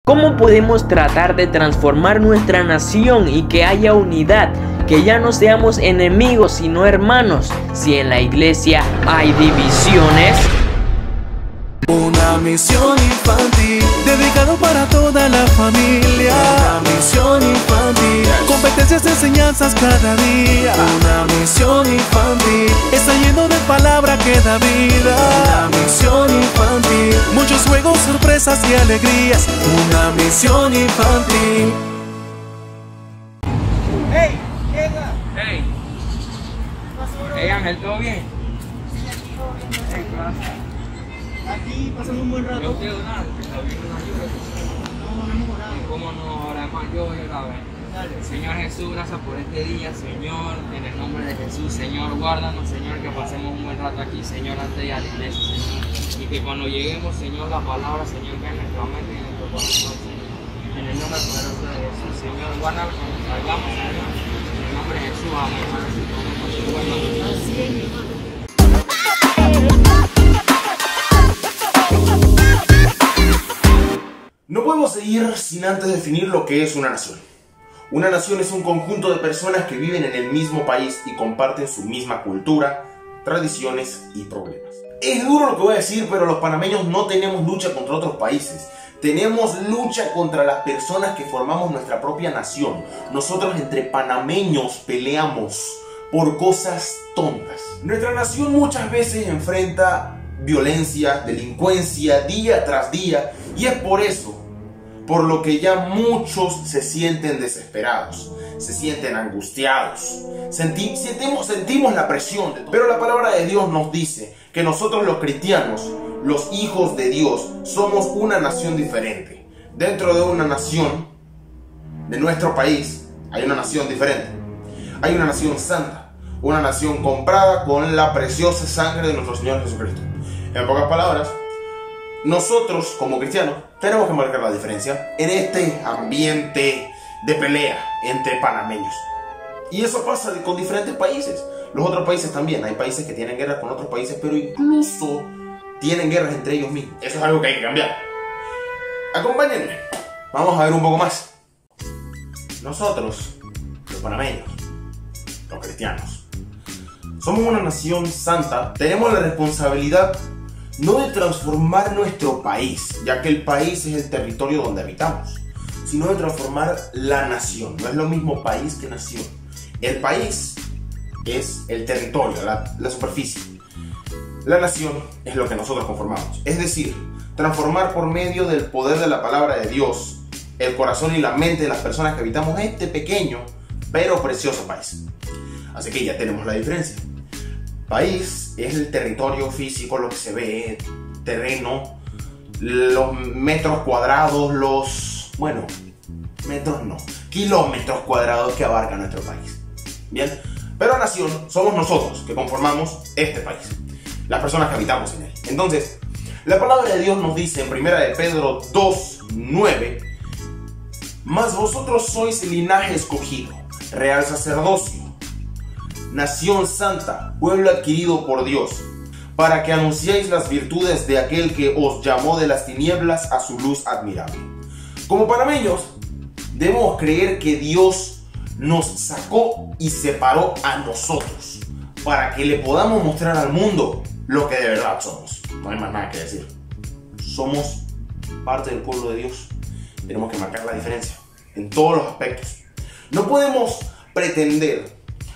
¿Cómo podemos tratar de transformar nuestra nación y que haya unidad? Que ya no seamos enemigos sino hermanos, si en la iglesia hay divisiones. Una misión infantil, dedicado para toda la familia. Una misión infantil, competencias de enseñanzas cada día. Una misión infantil, está lleno de palabra que da vida. Una misión infantil, muchos juegos, sorpresas y alegrías. Una misión infantil. ¡Hey! ¡Llega! Hey, hey Ángel, ¿todo bien? Hey, gracias. Aquí pasando un buen Yo rato. quiero nada, está bien una lluvia. ¿Cómo no? Ahora más yo voy a ver. Señor Jesús, gracias por este día, Señor, en el nombre de Jesús, Señor, guárdanos, Señor, que pasemos un buen rato aquí, Señor, antes de ir a la iglesia, Señor, y que cuando lleguemos, Señor, la palabra, Señor, que en nuestra mente y en nuestro corazón, Señor, en el nombre poderoso de Jesús, Señor, guárdanos cuando salgamos, Señor, en el nombre de Jesús, amén. No podemos seguir sin antes definir lo que es una nación. Una nación es un conjunto de personas que viven en el mismo país y comparten su misma cultura, tradiciones y problemas. Es duro lo que voy a decir, pero los panameños no tenemos lucha contra otros países. Tenemos lucha contra las personas que formamos nuestra propia nación. Nosotros entre panameños peleamos por cosas tontas. Nuestra nación muchas veces enfrenta violencia, delincuencia día tras día, y es por eso por lo que ya muchos se sienten desesperados, se sienten angustiados, sentimos la presión de todo. Pero la palabra de Dios nos dice que nosotros los cristianos, los hijos de Dios, somos una nación diferente. Dentro de una nación, de nuestro país, hay una nación diferente. Hay una nación santa, una nación comprada con la preciosa sangre de nuestro Señor Jesucristo. En pocas palabras, nosotros como cristianos tenemos que marcar la diferencia en este ambiente de pelea entre panameños. Y eso pasa con diferentes países. Los otros países también. Hay países que tienen guerras con otros países, pero incluso tienen guerras entre ellos mismos. Eso es algo que hay que cambiar. Acompáñenme. Vamos a ver un poco más. Nosotros, los panameños, los cristianos, somos una nación santa. Tenemos la responsabilidad no de transformar nuestro país, ya que el país es el territorio donde habitamos, sino de transformar la nación. No es lo mismo país que nación. El país es el territorio, la superficie. La nación es lo que nosotros conformamos. Es decir, transformar por medio del poder de la palabra de Dios el corazón y la mente de las personas que habitamos este pequeño pero precioso país. Así que ya tenemos la diferencia. País es el territorio físico, lo que se ve, terreno, los metros cuadrados, metros no, kilómetros cuadrados que abarca nuestro país. Bien, pero nación somos nosotros que conformamos este país, las personas que habitamos en él. Entonces, la palabra de Dios nos dice en 1 de Pedro 2:9, mas vosotros sois linaje escogido, real sacerdocio, nación santa, pueblo adquirido por Dios, para que anunciéis las virtudes de aquel que os llamó de las tinieblas a su luz admirable. Como panameños, debemos creer que Dios nos sacó y separó a nosotros, para que le podamos mostrar al mundo lo que de verdad somos. No hay más nada que decir. Somos parte del pueblo de Dios. Tenemos que marcar la diferencia en todos los aspectos. No podemos pretender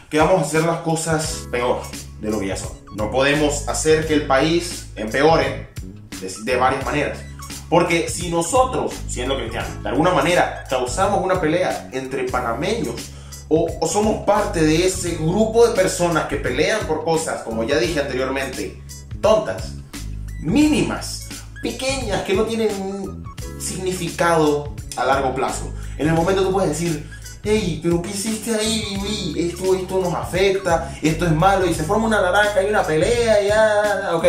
que vamos a hacer las cosas peor de lo que ya son. No podemos hacer que el país empeore de varias maneras. Porque si nosotros, siendo cristianos, de alguna manera causamos una pelea entre panameños o somos parte de ese grupo de personas que pelean por cosas, como ya dije anteriormente, tontas, mínimas, pequeñas, que no tienen significado a largo plazo. En el momento tú puedes decir: hey, pero ¿qué hiciste ahí? Esto nos afecta, esto es malo, y se forma una naranja y una pelea, ya, ok.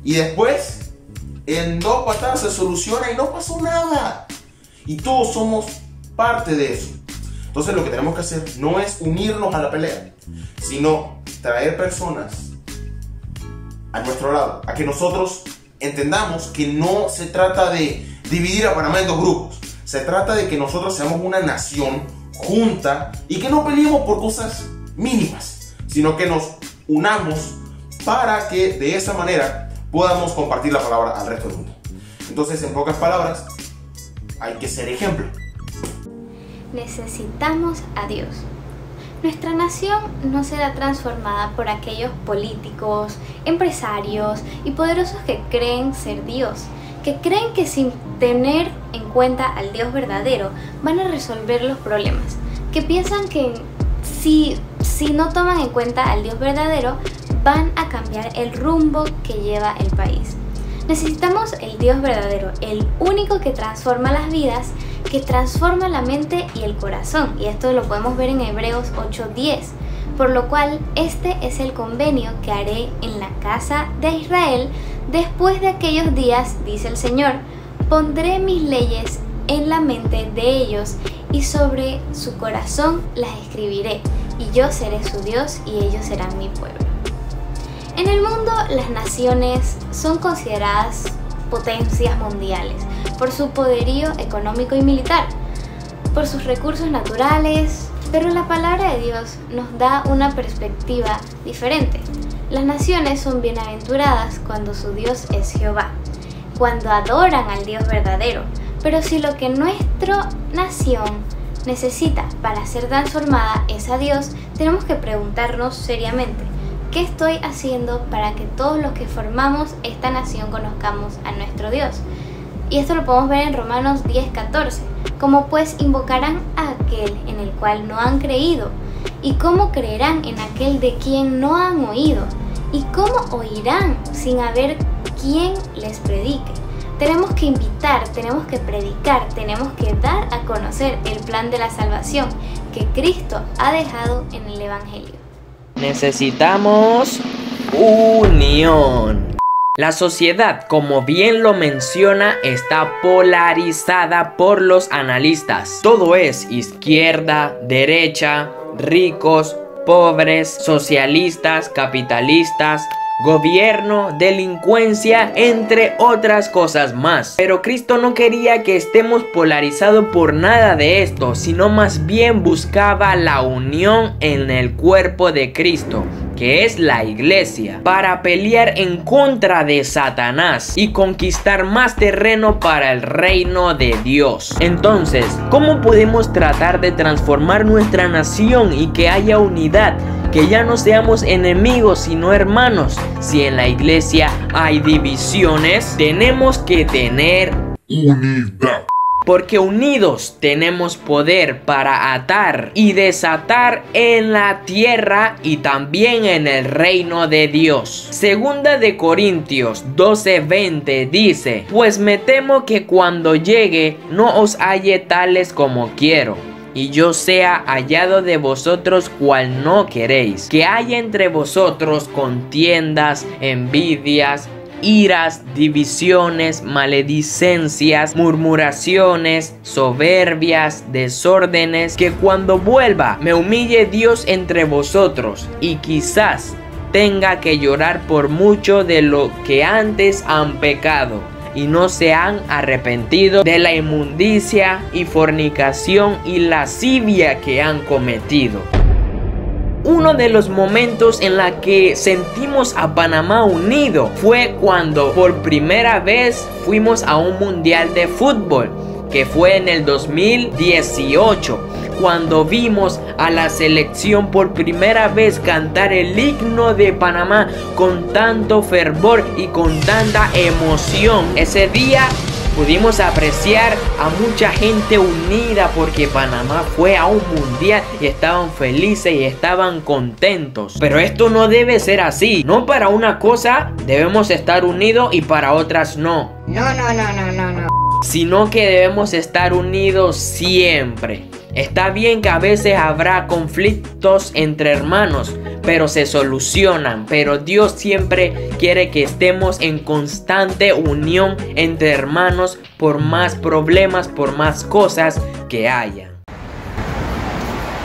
Y después, en 2 patadas se soluciona y no pasó nada. Y todos somos parte de eso. Entonces lo que tenemos que hacer no es unirnos a la pelea, sino traer personas a nuestro lado, a que nosotros entendamos que no se trata de dividir a Panamá en dos grupos. Se trata de que nosotros seamos una nación junta y que no peleemos por cosas mínimas, sino que nos unamos para que de esa manera podamos compartir la palabra al resto del mundo. Entonces, en pocas palabras, hay que ser ejemplo. Necesitamos a Dios. Nuestra nación no será transformada por aquellos políticos, empresarios y poderosos que creen ser Dios, que creen que sin tener en cuenta al Dios verdadero van a resolver los problemas, que piensan que si no toman en cuenta al Dios verdadero van a cambiar el rumbo que lleva el país. Necesitamos el Dios verdadero, el único que transforma las vidas, que transforma la mente y el corazón, y esto lo podemos ver en Hebreos 8:10, por lo cual este es el convenio que haré en la casa de Israel después de aquellos días, dice el Señor, pondré mis leyes en la mente de ellos y sobre su corazón las escribiré, y yo seré su Dios y ellos serán mi pueblo. En el mundo, las naciones son consideradas potencias mundiales por su poderío económico y militar, por sus recursos naturales, pero la palabra de Dios nos da una perspectiva diferente. Las naciones son bienaventuradas cuando su Dios es Jehová, cuando adoran al Dios verdadero, pero si lo que nuestra nación necesita para ser transformada es a Dios, tenemos que preguntarnos seriamente, ¿qué estoy haciendo para que todos los que formamos esta nación conozcamos a nuestro Dios? Y esto lo podemos ver en Romanos 10:14. ¿Cómo pues invocarán a aquel en el cual no han creído? ¿Y cómo creerán en aquel de quien no han oído? ¿Y cómo oirán sin haber quien les predique? Tenemos que invitar, tenemos que predicar, tenemos que dar a conocer el plan de la salvación que Cristo ha dejado en el Evangelio. Necesitamos unión. La sociedad, como bien lo menciona, está polarizada por los analistas. Todo es izquierda, derecha, ricos, pobres, socialistas, capitalistas, gobierno, delincuencia, entre otras cosas más. Pero Cristo no quería que estemos polarizados por nada de esto, sino más bien buscaba la unión en el cuerpo de Cristo, que es la iglesia, para pelear en contra de Satanás y conquistar más terreno para el reino de Dios. Entonces, ¿cómo podemos tratar de transformar nuestra nación y que haya unidad? Que ya no seamos enemigos sino hermanos. Si en la iglesia hay divisiones, tenemos que tener unidad. Porque unidos tenemos poder para atar y desatar en la tierra y también en el reino de Dios. Segunda de Corintios 12:20 dice: pues me temo que cuando llegue no os halle tales como quiero, y yo sea hallado de vosotros cual no queréis, que haya entre vosotros contiendas, envidias, iras, divisiones, maledicencias, murmuraciones, soberbias, desórdenes, que cuando vuelva me humille Dios entre vosotros, y quizás tenga que llorar por mucho de lo que antes han pecado y no se han arrepentido de la inmundicia y fornicación y lascivia que han cometido. Uno de los momentos en la que sentimos a Panamá unido fue cuando por primera vez fuimos a un mundial de fútbol, que fue en el 2018, cuando vimos a la selección por primera vez cantar el himno de Panamá con tanto fervor y con tanta emoción. Ese día pudimos apreciar a mucha gente unida porque Panamá fue a un mundial y estaban felices y estaban contentos. Pero esto no debe ser así. No, para una cosa debemos estar unidos y para otras no. No. Sino que debemos estar unidos siempre. Está bien que a veces habrá conflictos entre hermanos, pero se solucionan. Pero Dios siempre quiere que estemos en constante unión entre hermanos por más problemas, por más cosas que haya.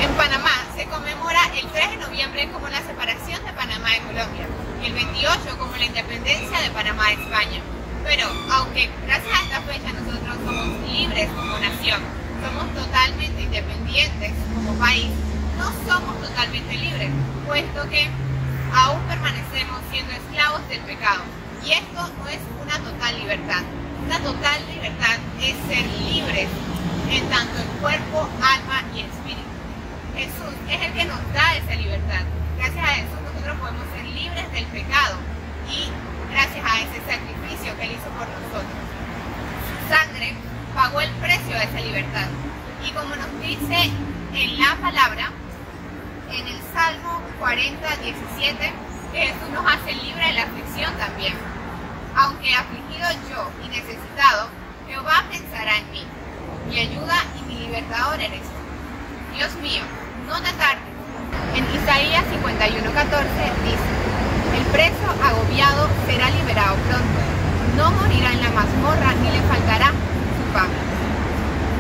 En Panamá se conmemora el 3 de noviembre como la separación de Panamá de Colombia y el 28 como la independencia de Panamá de España. Pero aunque gracias a esta fecha nosotros somos libres como nación, somos totalmente independientes como país, no somos totalmente libres, puesto que aún permanecemos siendo esclavos del pecado. Y esto no es una total libertad. Una total libertad es ser libres en tanto en cuerpo, alma y espíritu. Jesús es el que nos da esa libertad. Gracias a Jesús nosotros podemos ser libres del pecado y gracias a ese sacrificio que Él hizo por nosotros. Su sangre pagó el precio de esa libertad. Y como nos dice en la palabra, en el Salmo 40:17, que Jesús nos hace libre de la aflicción también. Aunque afligido yo y necesitado, Jehová pensará en mí. Mi ayuda y mi libertador eres tú. Dios mío, no te tardes. En Isaías 51:14 dice: el preso agobiado será liberado pronto. No morirá en la mazmorra ni le faltará su pan.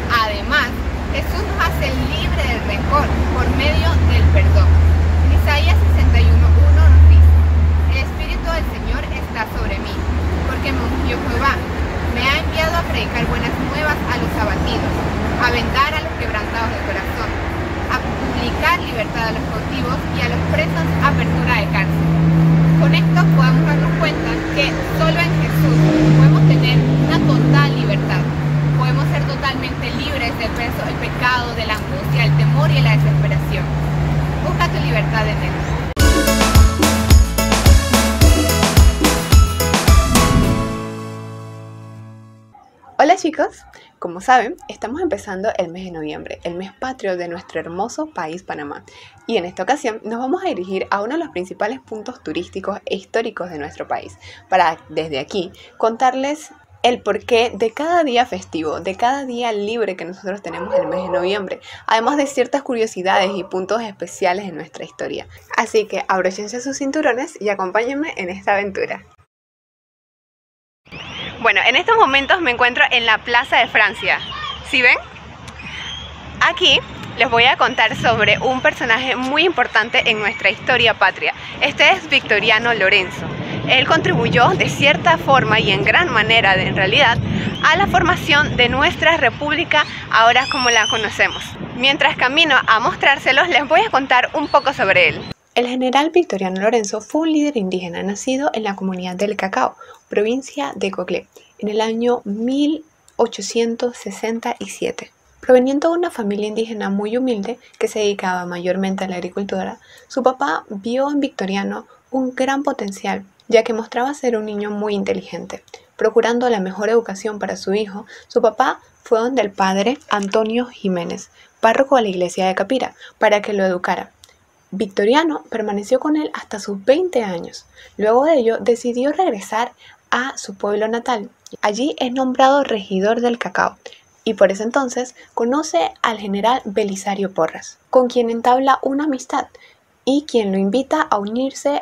Además, Jesús nos hace libre del rencor por medio del perdón. En Isaías 61:1 nos dice: el Espíritu del Señor está sobre mí, porque me ungió Jehová. Me ha enviado a predicar buenas nuevas a los abatidos, a vendar a los quebrantados de corazón, a publicar libertad a los cautivos y a los presos apertura de cárcel. Con esto podemos darnos cuenta que solo en Jesús podemos tener una total libertad. Podemos ser totalmente libres del peso del pecado, de la angustia, el temor y la desesperación. Busca tu libertad en Él. Hola chicos, como saben, estamos empezando el mes de noviembre, el mes patrio de nuestro hermoso país Panamá. Y en esta ocasión nos vamos a dirigir a uno de los principales puntos turísticos e históricos de nuestro país, para desde aquí contarles el porqué de cada día festivo, de cada día libre que nosotros tenemos en el mes de noviembre, además de ciertas curiosidades y puntos especiales en nuestra historia. Así que abróchense sus cinturones y acompáñenme en esta aventura. Bueno, en estos momentos me encuentro en la Plaza de Francia. ¿Sí ven? Aquí les voy a contar sobre un personaje muy importante en nuestra historia patria. Este es Victoriano Lorenzo. Él contribuyó de cierta forma y en gran manera, en realidad, a la formación de nuestra república ahora como la conocemos. Mientras camino a mostrárselos, les voy a contar un poco sobre él. El general Victoriano Lorenzo fue un líder indígena nacido en la comunidad del Cacao, provincia de Coclé, en el año 1867. Proveniendo de una familia indígena muy humilde que se dedicaba mayormente a la agricultura, su papá vio en Victoriano un gran potencial, ya que mostraba ser un niño muy inteligente. Procurando la mejor educación para su hijo, su papá fue donde el padre Antonio Jiménez, párroco de la iglesia de Capira, para que lo educara. Victoriano permaneció con él hasta sus 20 años. Luego de ello, decidió regresar a su pueblo natal. Allí es nombrado regidor del Cacao y por ese entonces conoce al general Belisario Porras, con quien entabla una amistad y quien lo invita a unirse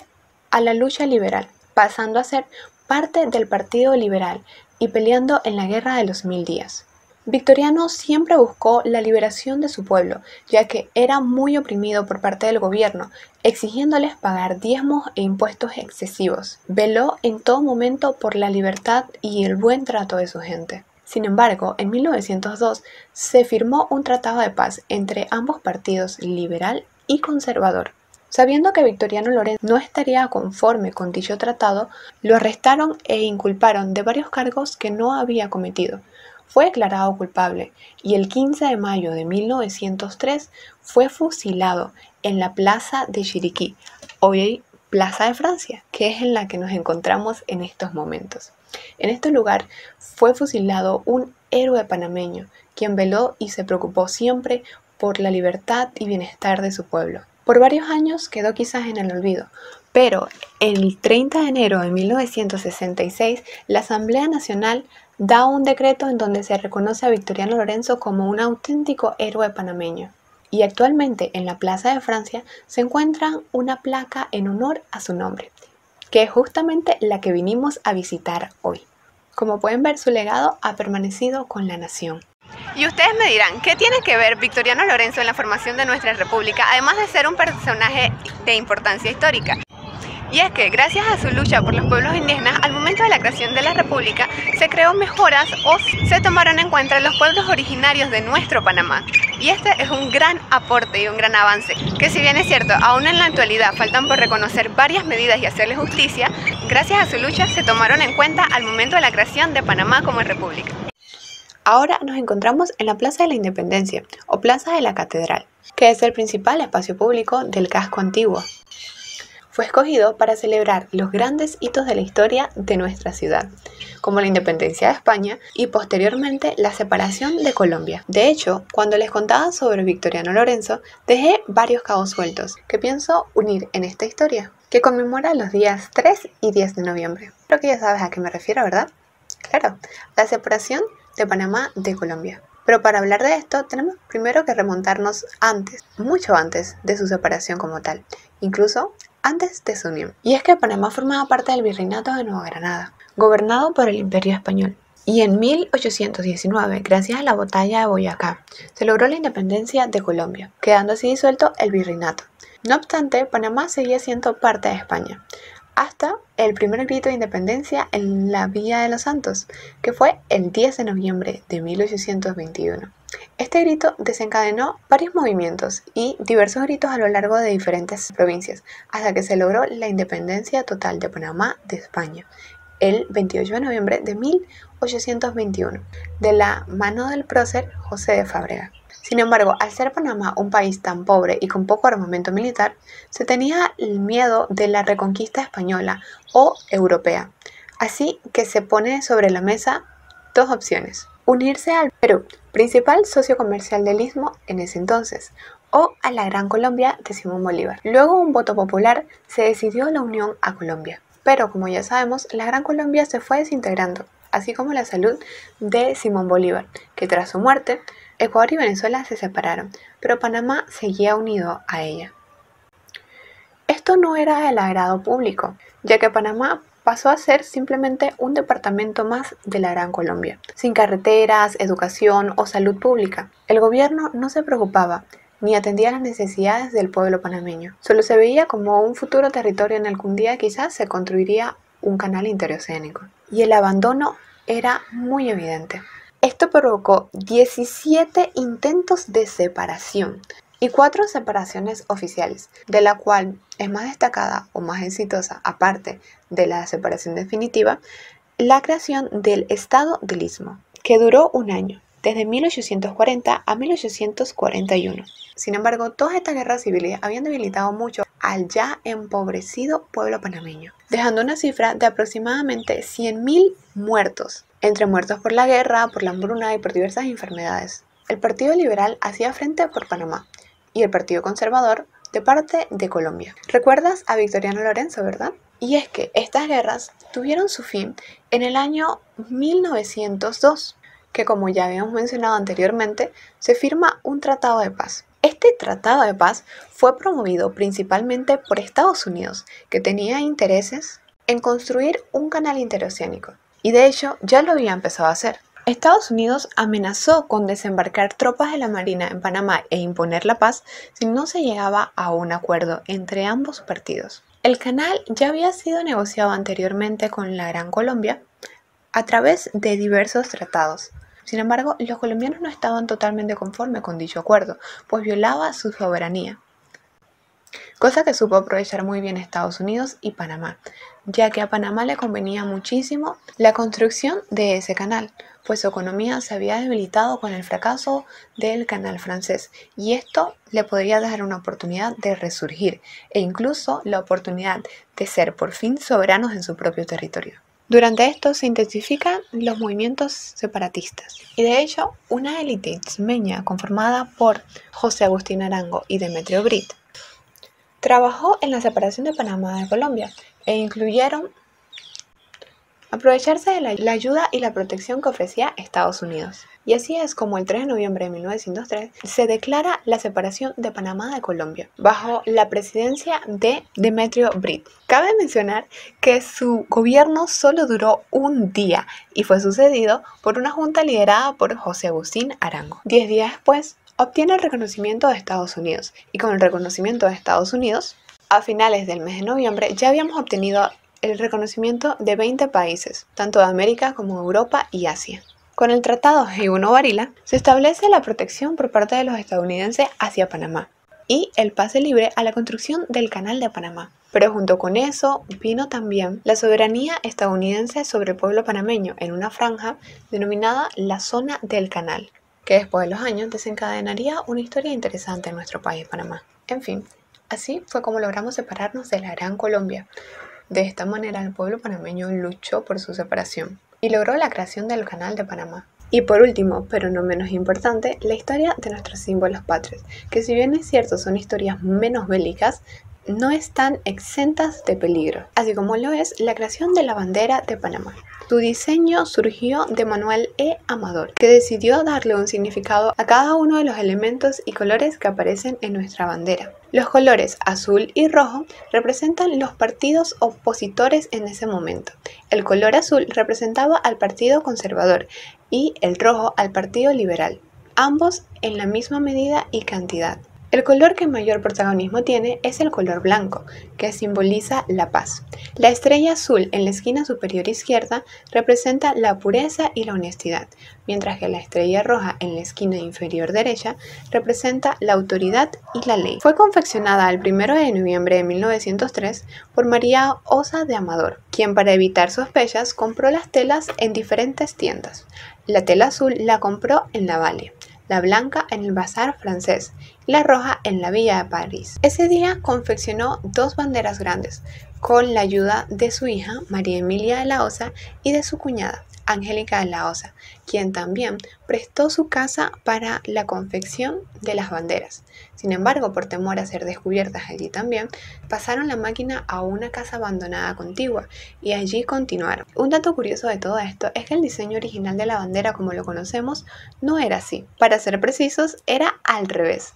a la lucha liberal, pasando a ser parte del Partido Liberal y peleando en la Guerra de los 1000 días. Victoriano siempre buscó la liberación de su pueblo, ya que era muy oprimido por parte del gobierno, exigiéndoles pagar diezmos e impuestos excesivos. Veló en todo momento por la libertad y el buen trato de su gente. Sin embargo, en 1902 se firmó un tratado de paz entre ambos partidos, liberal y conservador. Sabiendo que Victoriano Lorenzo no estaría conforme con dicho tratado, lo arrestaron e inculparon de varios cargos que no había cometido. Fue declarado culpable y el 15 de mayo de 1903 fue fusilado en la Plaza de Chiriquí, hoy Plaza de Francia, que es en la que nos encontramos en estos momentos. En este lugar fue fusilado un héroe panameño, quien veló y se preocupó siempre por la libertad y bienestar de su pueblo. Por varios años quedó quizás en el olvido, pero el 30 de enero de 1966 la Asamblea Nacional da un decreto en donde se reconoce a Victoriano Lorenzo como un auténtico héroe panameño. Y actualmente en la Plaza de Francia se encuentra una placa en honor a su nombre, que es justamente la que vinimos a visitar hoy. Como pueden ver, su legado ha permanecido con la nación. Y ustedes me dirán, ¿qué tiene que ver Victoriano Lorenzo en la formación de nuestra república, además de ser un personaje de importancia histórica? Y es que gracias a su lucha por los pueblos indígenas, al momento de la creación de la República, se creó mejoras o se tomaron en cuenta los pueblos originarios de nuestro Panamá. Y este es un gran aporte y un gran avance, que si bien es cierto, aún en la actualidad faltan por reconocer varias medidas y hacerle justicia, gracias a su lucha se tomaron en cuenta al momento de la creación de Panamá como república. Ahora nos encontramos en la Plaza de la Independencia, o Plaza de la Catedral, que es el principal espacio público del casco antiguo. Fue escogido para celebrar los grandes hitos de la historia de nuestra ciudad, como la independencia de España y posteriormente la separación de Colombia. De hecho, cuando les contaba sobre Victoriano Lorenzo, dejé varios cabos sueltos que pienso unir en esta historia, que conmemora los días 3 y 10 de noviembre. Creo que ya sabes a qué me refiero, ¿verdad? Claro, la separación de Panamá de Colombia. Pero para hablar de esto tenemos primero que remontarnos antes, mucho antes de su separación como tal, incluso antes de su unión. Y es que Panamá formaba parte del Virreinato de Nueva Granada, gobernado por el Imperio Español. Y en 1819, gracias a la batalla de Boyacá, se logró la independencia de Colombia, quedando así disuelto el Virreinato. No obstante, Panamá seguía siendo parte de España, hasta el primer grito de independencia en la Villa de los Santos, que fue el 10 de noviembre de 1821. Este grito desencadenó varios movimientos y diversos gritos a lo largo de diferentes provincias, hasta que se logró la independencia total de Panamá de España, el 28 de noviembre de 1821, de la mano del prócer José de Fábrega. Sin embargo, al ser Panamá un país tan pobre y con poco armamento militar, se tenía el miedo de la reconquista española o europea. Así que se pone sobre la mesa dos opciones: unirse al Perú, principal socio comercial del Istmo en ese entonces, o a la Gran Colombia de Simón Bolívar. Luego, un voto popular, se decidió la unión a Colombia. Pero, como ya sabemos, la Gran Colombia se fue desintegrando, así como la salud de Simón Bolívar, que tras su muerte, Ecuador y Venezuela se separaron, pero Panamá seguía unido a ella. Esto no era del agrado público, ya que Panamá pasó a ser simplemente un departamento más de la Gran Colombia, sin carreteras, educación o salud pública. El gobierno no se preocupaba ni atendía las necesidades del pueblo panameño. Solo se veía como un futuro territorio en el que un día quizás se construiría un canal interoceánico. Y el abandono era muy evidente. Esto provocó 17 intentos de separación y 4 separaciones oficiales, de la cual es más destacada o más exitosa, aparte de la separación definitiva, la creación del Estado del Istmo, que duró un año, desde 1840 a 1841. Sin embargo, todas estas guerras civiles habían debilitado mucho al ya empobrecido pueblo panameño, dejando una cifra de aproximadamente 100.000 muertos, entre muertos por la guerra, por la hambruna y por diversas enfermedades. El Partido Liberal hacía frente por Panamá y el Partido Conservador de parte de Colombia. ¿Recuerdas a Victoriano Lorenzo, verdad? Y es que estas guerras tuvieron su fin en el año 1902, que como ya habíamos mencionado anteriormente, se firma un tratado de paz. Este tratado de paz fue promovido principalmente por Estados Unidos, que tenía intereses en construir un canal interoceánico. Y de hecho ya lo había empezado a hacer. Estados Unidos amenazó con desembarcar tropas de la Marina en Panamá e imponer la paz si no se llegaba a un acuerdo entre ambos partidos. El canal ya había sido negociado anteriormente con la Gran Colombia a través de diversos tratados. Sin embargo, los colombianos no estaban totalmente conformes con dicho acuerdo, pues violaba su soberanía. Cosa que supo aprovechar muy bien Estados Unidos y Panamá, ya que a Panamá le convenía muchísimo la construcción de ese canal, pues su economía se había debilitado con el fracaso del canal francés, y esto le podría dar una oportunidad de resurgir, e incluso la oportunidad de ser por fin soberanos en su propio territorio. Durante esto se intensifican los movimientos separatistas, y de hecho una élite ismeña conformada por José Agustín Arango y Demetrio Brit trabajó en la separación de Panamá de Colombia e incluyeron aprovecharse de la ayuda y la protección que ofrecía Estados Unidos. Y así es como el 3 de noviembre de 1903 se declara la separación de Panamá de Colombia, bajo la presidencia de Demetrio Brit. Cabe mencionar que su gobierno solo duró un día y fue sucedido por una junta liderada por José Agustín Arango. 10 días después, obtiene el reconocimiento de Estados Unidos, y con el reconocimiento de Estados Unidos, A finales del mes de noviembre ya habíamos obtenido el reconocimiento de 20 países, tanto de América como Europa y Asia. Con el Tratado G1-Barilla se establece la protección por parte de los estadounidenses hacia Panamá y el pase libre a la construcción del Canal de Panamá. Pero junto con eso vino también la soberanía estadounidense sobre el pueblo panameño en una franja denominada la Zona del Canal, que después de los años desencadenaría una historia interesante en nuestro país, Panamá. En fin, así fue como logramos separarnos de la Gran Colombia. De esta manera el pueblo panameño luchó por su separación y logró la creación del Canal de Panamá. Y por último, pero no menos importante, la historia de nuestros símbolos patrios, que si bien es cierto son historias menos bélicas, no están exentas de peligro, así como lo es la creación de la bandera de Panamá. Su diseño surgió de Manuel E. Amador, que decidió darle un significado a cada uno de los elementos y colores que aparecen en nuestra bandera. Los colores azul y rojo representan los partidos opositores en ese momento. El color azul representaba al Partido Conservador y el rojo al Partido Liberal, ambos en la misma medida y cantidad. El color que mayor protagonismo tiene es el color blanco, que simboliza la paz. La estrella azul en la esquina superior izquierda representa la pureza y la honestidad, mientras que la estrella roja en la esquina inferior derecha representa la autoridad y la ley. Fue confeccionada el 1 de noviembre de 1903 por María Osa de Amador, quien para evitar sospechas compró las telas en diferentes tiendas. La tela azul la compró en la Valle, la blanca en el Bazar francés y la roja en la Villa de París. Ese día confeccionó 2 banderas grandes, con la ayuda de su hija María Emilia de la Osa y de su cuñada Angélica de la Osa, quien también prestó su casa para la confección de las banderas. Sin embargo, por temor a ser descubiertas allí también, pasaron la máquina a una casa abandonada contigua y allí continuaron. Un dato curioso de todo esto es que el diseño original de la bandera como lo conocemos no era así. Para ser precisos, era al revés.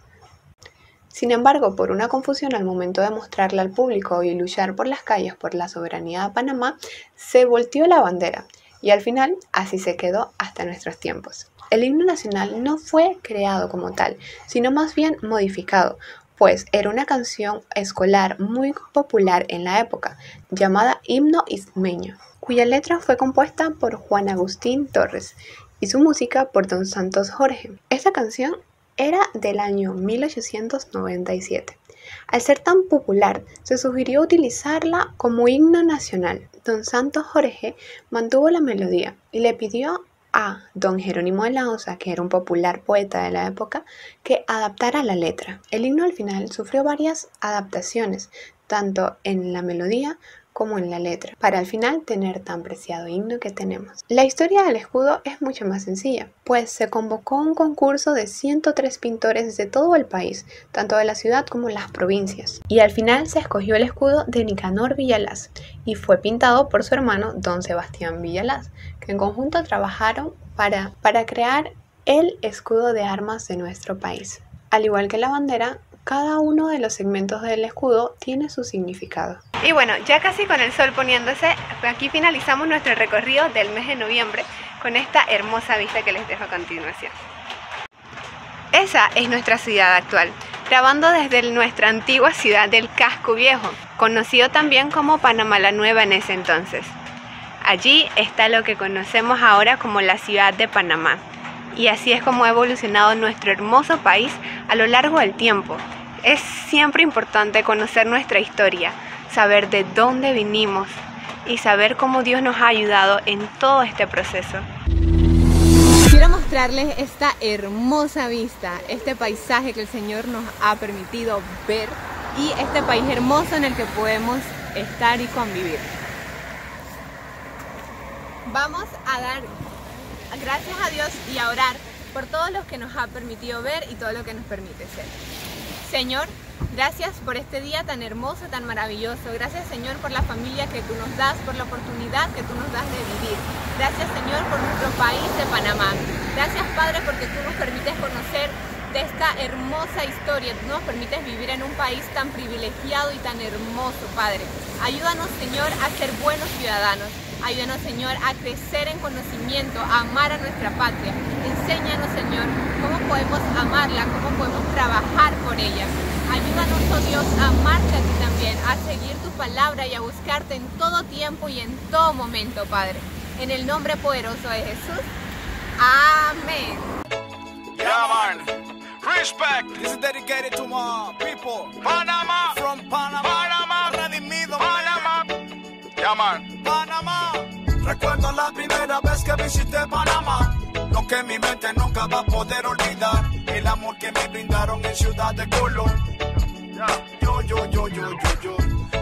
Sin embargo, por una confusión al momento de mostrarla al público y luchar por las calles por la soberanía de Panamá, se volteó la bandera. Y al final, así se quedó hasta nuestros tiempos. El himno nacional no fue creado como tal, sino más bien modificado, pues era una canción escolar muy popular en la época, llamada Himno Ismeño, cuya letra fue compuesta por Juan Agustín Torres y su música por Don Santos Jorge. Esta canción era del año 1897. Al ser tan popular, se sugirió utilizarla como himno nacional. Don Santos Jorge mantuvo la melodía y le pidió a don Jerónimo de la Osa, que era un popular poeta de la época, que adaptara la letra. El himno al final sufrió varias adaptaciones, tanto en la melodía como en la letra, para al final tener tan preciado himno que tenemos. La historia del escudo es mucho más sencilla, pues se convocó un concurso de 103 pintores de todo el país, tanto de la ciudad como las provincias, y al final se escogió el escudo de Nicanor Villalaz, y fue pintado por su hermano don Sebastián Villalaz, que en conjunto trabajaron para crear el escudo de armas de nuestro país. Al igual que la bandera, cada uno de los segmentos del escudo tiene su significado. Y bueno, ya casi con el sol poniéndose, aquí finalizamos nuestro recorrido del mes de noviembre con esta hermosa vista que les dejo a continuación. Esa es nuestra ciudad actual, grabando desde nuestra antigua ciudad del Casco Viejo, conocido también como Panamá la Nueva en ese entonces. Allí está lo que conocemos ahora como la ciudad de Panamá. Y así es como ha evolucionado nuestro hermoso país a lo largo del tiempo. Es siempre importante conocer nuestra historia, saber de dónde vinimos y saber cómo Dios nos ha ayudado en todo este proceso. Quiero mostrarles esta hermosa vista, este paisaje que el Señor nos ha permitido ver y este país hermoso en el que podemos estar y convivir. Vamos a dar gracias a Dios y a orar por todos los que nos ha permitido ver y todo lo que nos permite ser. Señor, gracias por este día tan hermoso, tan maravilloso. Gracias, Señor, por la familia que tú nos das, por la oportunidad que tú nos das de vivir. Gracias, Señor, por nuestro país de Panamá. Gracias, Padre, porque tú nos permites conocer de esta hermosa historia. Tú nos permites vivir en un país tan privilegiado y tan hermoso, Padre. Ayúdanos, Señor, a ser buenos ciudadanos. Ayúdanos, Señor, a crecer en conocimiento, a amar a nuestra patria. Enséñanos, Señor, cómo podemos amar amarla, cómo podemos trabajar por ella. Ayúdanos, oh Dios, a amarte a ti también, a seguir tu palabra y a buscarte en todo tiempo y en todo momento, Padre. En el nombre poderoso de Jesús. Amén. Yeah, man. Respect. This is dedicated to my people. Panama. From Panama. Panama. Redimido. Panama. Yeah, man. Panama. Recuerdo la primera vez que visité Panamá. Lo que mi mente nunca va a poder olvidar. El amor que me brindaron en Ciudad de Colón. Yo.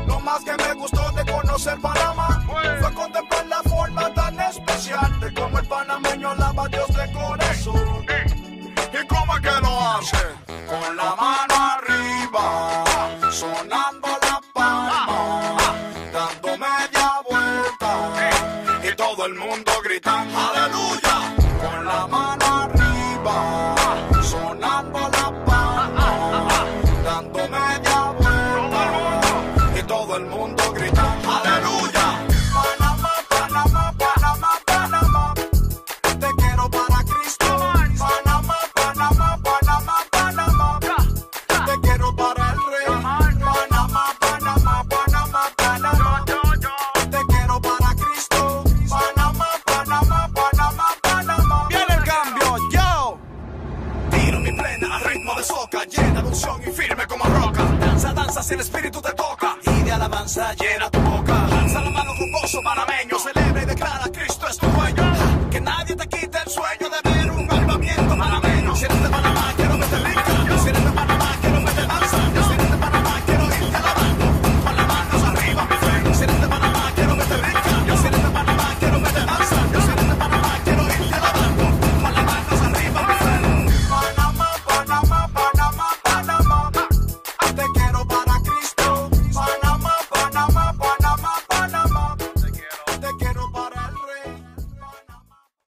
Lo más que me gustó de conocer Panamá fue contemplar la forma tan especial de cómo el panameño alaba a Dios de corazón. ¿Y cómo es que lo hace? Con la mano arriba, sonando la palma, dando media vuelta y todo el mundo gritando ¡Aleluya! Con la mano arriba, sonando la palma, dando media vuelta y todo el mundo gritando ¡Aleluya! Panamá, Panamá, Panamá, Panamá, te quiero para Cristo. Panamá, Panamá, Panamá, Panamá, te quiero para el Rey. Panamá, Panamá, Panamá, Panamá, te quiero para Cristo. Panamá, Panamá, Panamá, Panamá. Viene el cambio, yo. Tiro mi plena al ritmo de soca, llena de unción y firme como roca. Danza, danza si el espíritu te toca y de alabanza llena tu boca. Lanza la mano con gozo panameño, celebra y declara Cristo es tu dueño. Que nadie te quite el sueño de ver un avivamiento panameño. Si eres de Panamá,